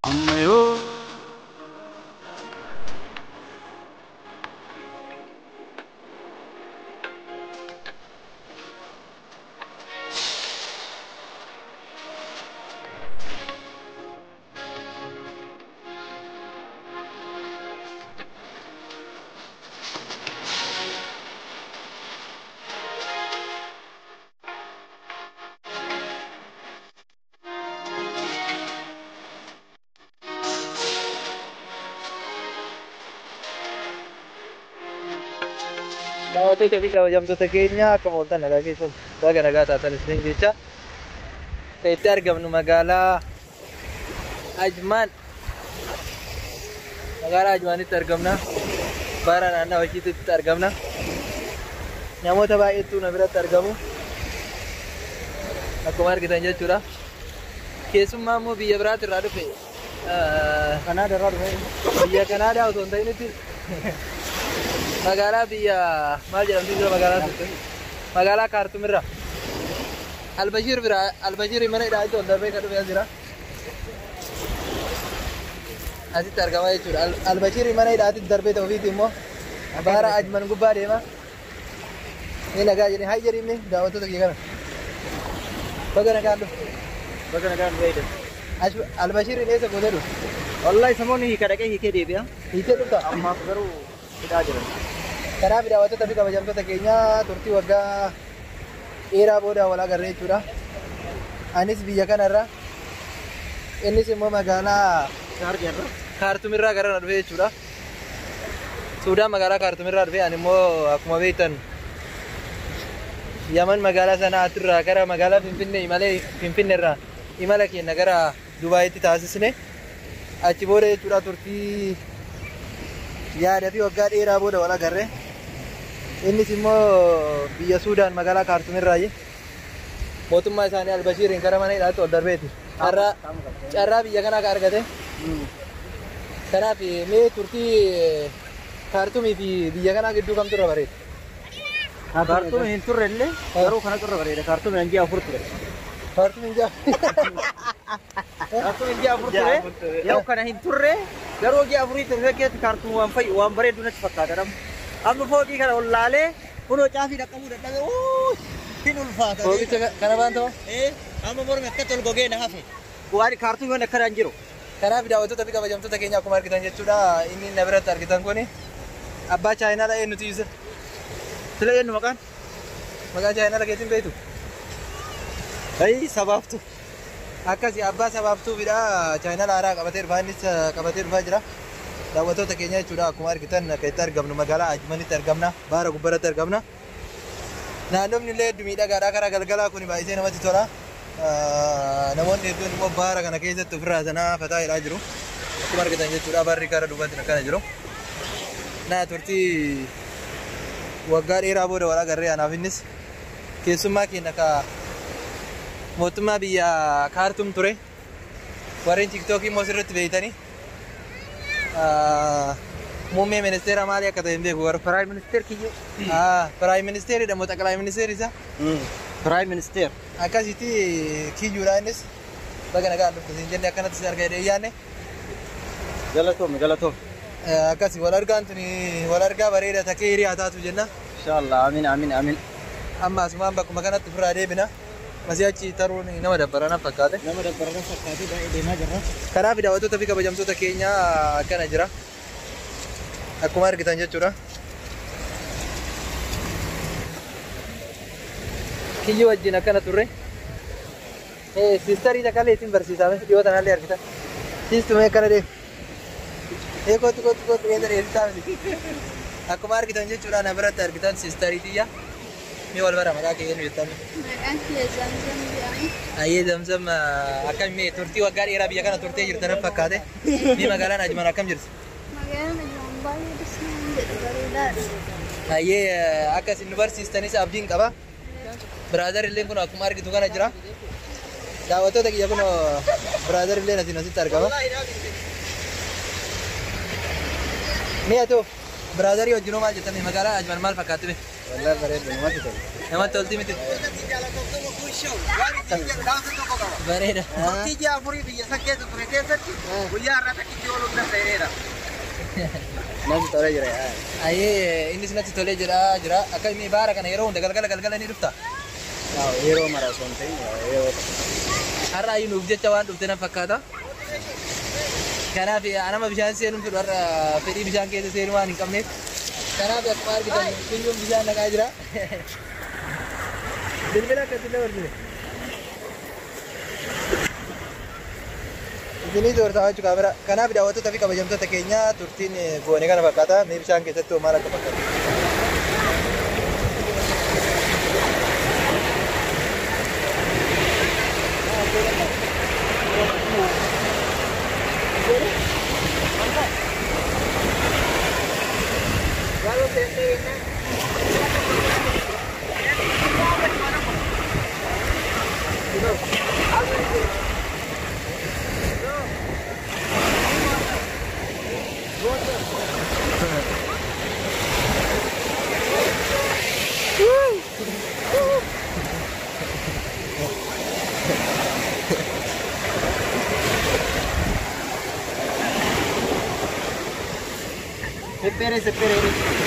Ammayo. Daawwattoota fi kabajamtoota keenya akka mooltan nagaa keessan baga nagaa taatan isin jecha itti argamnu magaalaa Ajmaan. Magaalaa Ajmaanitti argamna. Baara naannoo Washiititti argamna. Namoota baay'eetu na biratti argamu. Akkuma argitan jechuudha. Keessummaa immoo biyya biraatti irraa dhufe. Kanaadaa irraa dhufe. Biyya Kanaadaa osoo hin ta'initti magaalaa biyya maal jedhamtu jira magaalaa turte magaalaa Kaartum irraa Albashir bira Albashir mana hidhaa ol darbee kan dhufe as jira asitti argama jechuudha. Albashir mana hidhaatti darbee ta'uu ofiiti immoo baara Ajman gubbaa deema. Ni nagaa jedhee haa jedhimne daawwattoota kiyya kana baga nagaan dhufe Baga nagaan dhufe. Albashir eessa gootee dhufe Wallahi samoonni hiika dhaqee hiikee deebi'a. hiitee dhufta Ammaaf garuu hidhaa jiran. kanaaf daawwattoota fi kabajamtoota keenya turtii waggaa dheeraa booda wal agarree jechuudha. Anis biyya kanarra innis immoo magaalaa Shaarjarra. Kaartum irraa gara na dhufe jechuudha. Suudaan magaalaa Kaartum irraa dhufe ani immoo akkuma beektan Yaman magaalaa Sana'aat irraa gara magaalaa Finfinnee imalee Finfinnee irraa imala keenya gara Dubaayitti taasisne achi booda jechuudha turtii yaada fi waggaa dheeraa booda wal agarre. Innis immoo biyya Suudaan magaalaa Kaartum irraa mootummaa isaanii Albashiiriin gara mana hidhaatti ol darbeeti. Carraa biyya kanaa ka argate. Kanaaf mee turtii Kaartumii fi biyya kanaa gidduu kamtu irra bareeda? Kaartuun hin turre illee garuu kana turre bareeda. Kaartuun hin ji'a afur ture. Kaartumiin jaa. Kaartuun hin ji'a afur ture. Yoo kana hin turre garuu ji'a afurii ture keessatti kaartuun waan bareedu natti fakkaata. Amma fooqii kana ol laalee kunoo caafii dhaqqabuu dadhabe hin ulfaata. Fooqicha kana baan ta'u? Amma mormi akkatti ol gogee na hafe. Waan kaartuun waan akkana hin jiru. Kanaaf daawwattoota fi kabajamtoota keenya akkuma argitan jechuudha. Inni na biratti argitan kuni abbaa chaayinaadha eenyutu ibsa? Sila eenyu maqaan? Maqaa chaayinaadha keetiin beektu? Sabaaftu. Akkasi abbaa sabaaftuufidha. Chaayinaa haaraa qabatee dhufaa innis qabatee dhufaa jira. Daawwattoota keenya jechuudha akkuma argitan akka itti argamnu magaalaa Ajmanitti argamna. Baara gubbaratti argamna. Naannoon illee hedduu miidhagaadha. Karaa galgalaa kun baay'ee namatti tola. Namoonni hedduun immoo baara kana keessatti ofirraa sanaa fataa hidhaa jiru. Akkuma argitan jechuudha baarri karaa duubatti akkana jiru. Naa turtii waggaa dheeraa booda wal agarree anaaf innis keessummaa keenya ka mootummaa biyya Kaartum ture. Warreen tiktookii immoo sirriitti beeytanii. Muummee ministeera maalii akka ta'e hin beeku warra Prime Minister kiyyo. Prime Ministeeri dha moo xaqalaa ministeeri isa Prime Minister. akkasitti kiyyuudha innis baga nagaan dhufte siin jenne akkanatti si argaa jedhee yaanne Galatoom. akkasi wal argaan tuni wal argaa bareeda takkee hiriyaa taatu jenna. Inshallah amin. Amma asumaan bakkuma kanatti ofirraa deebina. Masii achi taruun nama dabbara na fakkaate. Nama dabbaran fakkaatee baay'ee deemaa jirra. Kanaaf daawwattoota fi kabajamtoota keenya akkana jira. Akkuma argitan jechuudha. Kiyyoo wajjin akkana turre. Siistarii takka illee ittiin barsiisame dhiyoo tanallee argitan. Siistumee akkana deemu. Kootu keessa dheerisaa miti. Akkuma argitan jechuudha na biratti argitan siistarii xiyya. Mee wal bara maqaa kee eenyu jettan? Maqaan kiyya Zamzam jedhama. Ayyee Zamzam akkamii turtii waggaa dheeraa biyya kana turtee jirtan fakkaate. Mee magaalaan Ajman akkam jirti? Magaalaan Ajman baay'ee dasnaan jedhu bareedaadha. Ayyee akka isin nu barsiistanis abdiin qaba. Biraadar illee kun akkuma argitu kana jira. Daawwattoota kiyya kun biraadar illee asitti argama. Mee atoo biraadarii wajjinoo maal jettanii magaalaa Ajman maal fakkaatti? والله بريد ما تقول ما تقولتي متى بريدة تيجي أفوري بيسكت بريكة ويا راتك يقولون ده سيرة ناس تولي جرا أيه إني سنة تولي جرا أكل مي بارا كان هيرو دقل إني رفتا هيرو ماراثون تاني هيرو har'a ayi nuuf jecha waan dhufte nan fakkaata. Kanaaf anama bishaan seenuun fedhu har'a fedhii bishaan keessa seenuu waan hin qabneef. Kanaaf akkuma argitan biyyoon bishaan naqaa jira. Bilbila akkatti dabarsine. Isinii doortaa jechuu kaamera. Kanaaf daawwattoota fi kabajamtoota keenya turtiin goone kana fakkaata. Mee bishaan keessatti maal akka fakkaatu. Espere.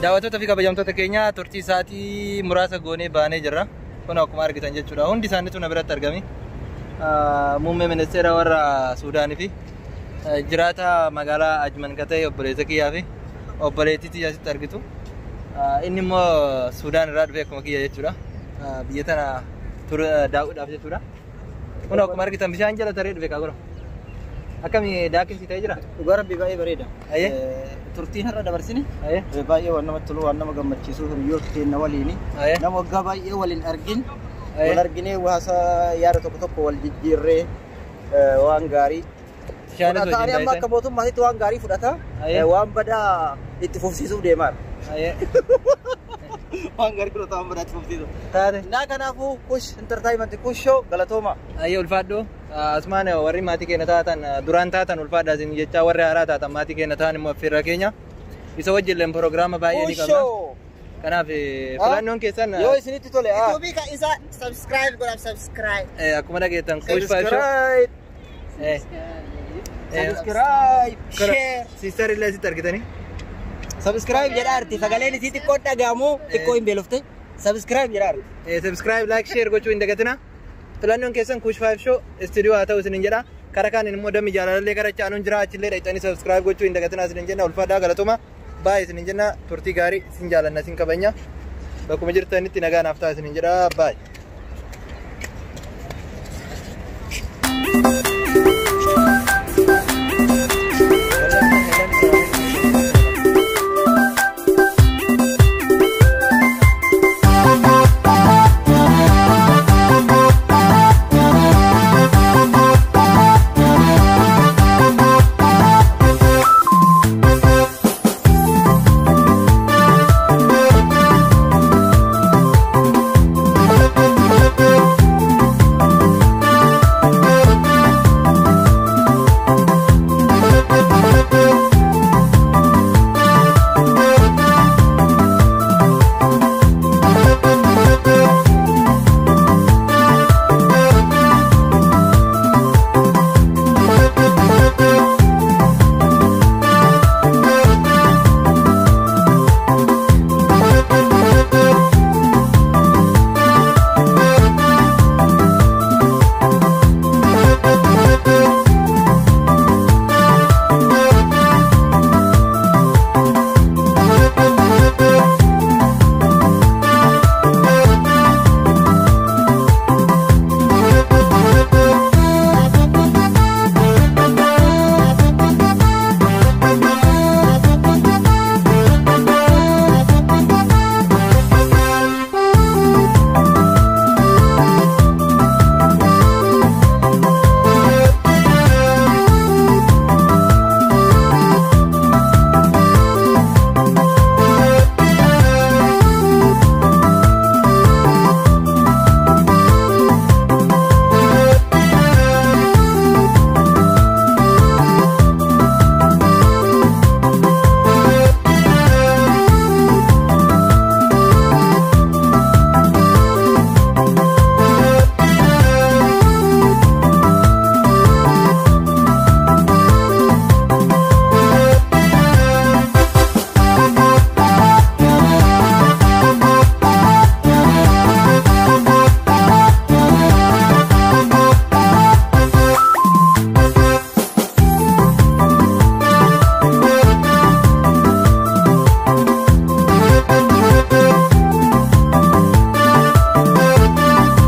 daawwattoota fi kabajamtoota keenya turtii isaatii muraasa goonee baanee jirra. Kun akkuma argitan jechuudha. Hundi isaaniitu na biratti argame. Muummee ministeera warra Suudaanii fi jiraata magaalaa Ajman kan ta'e obboleessa kiyyaa fi obboleettiitii asitti argitu. Inni immoo Suudaan irraa dhufee akkuma kiyya jechuudha. Biyya tana daawwachuudhaaf jechuudha. Kun akkuma argitan bishaan jala taree dhufe kaagura. Akkami daakinsi ta'ee jira? Dhugaa rabbii baay'ee bareeda. Turtiin har'a dabarsine baay'ee waan namatti tolu, waan nama gammachiisu, hiriyoota keenya waliin nama waggaa baay'ee waliin argin wal arginee haasa yaada tokko wal jijjiirree waan gaarii fudhataani amma akka mootummaatti waan gaarii fudhata waan badaa itti fufsiisuuf deemaa. waan gargaaru ta'an biraatti fufsiisu. taate. Naa kanaafuu kush entertainment kush show galatooma. Ayyee ulfaadhu asmaan warri maatii keenya taatan duraan taatan ulfaadha isin jechaa warri haaraa taatan maatii keenya ta'an immoo affeerra keenya isa wajjilleen proogiraama baay'ee ni qabna. Kanaaf filannoon keessan yoo isinitti tole YouTube ka isa subscribe godhaaf subscribe. akkuma dhageettan kush faayisho. Subscribe, share. Sister illee asitti argitanii. Subscribe jedha arti sagaleen isii xiqqoo dhagahamu xiqqoo hin beelofte. Subscribe jedha arti. Subscribe, like, share gochuu hin dagatina. Filannoon keessan kush faayisho istiidiyoo haa ta'u isinin jedha. Karaa kaaniin immoo dammi jaalallee gara chaanuun jira achillee dhaqxanii subscribe gochuu hin dagatina isinin jenna ulfaadhaa galatuma. Baay'ee isinin jenna turtii gaarii isin jaalanna isin kabanya. Bakkuma jirtanitti nagaa naaf ta'a isinin jedha baay'ee.